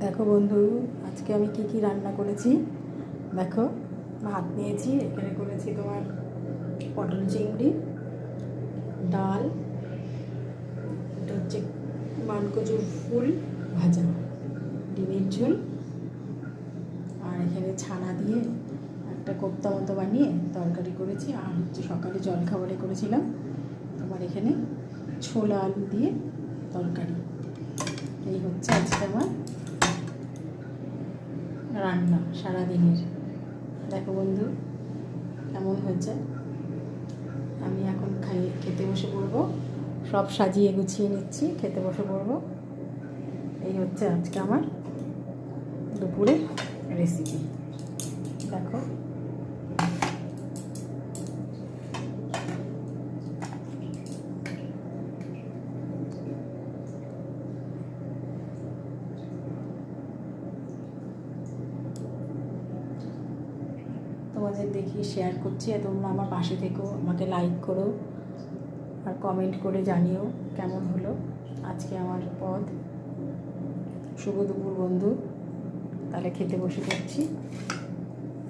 দেখো বন্ধু, আজকে আমি কি কি রান্না করেছি দেখো। ভাত নিয়েছি, এখানে করেছি তোমার পটল চিংড়ি, ডাল, এটা হচ্ছে মানকচুর ফুল ভাজা, ডিমের ঝোল, আর এখানে ছানা দিয়ে একটা কোপ্তা মতো বানিয়ে তরকারি করেছি। আর হচ্ছে সকালে জলখাবারে করেছিলাম তোমার এখানে ছোলা আলু দিয়ে তরকারি। এই হচ্ছে আজকে আমার রান্না সারাদিনের। দেখো বন্ধু কেমন হয়েছে। আমি এখন খেতে বসে পড়বো, সব সাজিয়ে গুছিয়ে নিচ্ছি, খেতে বসে পড়বো। এই হচ্ছে আজকে আমার দুপুরের রেসিপি। দেখো তোমাদের দেখি শেয়ার করছি, আর তোমরা আমার পাশে থেকো, আমাকে লাইক করো আর কমেন্ট করে জানিও কেমন হলো আজকে আমার পদ। শুভ দুপুর বন্ধু, তাহলে খেতে বসে পড়ছি।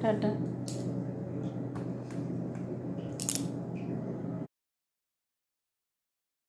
টাটা।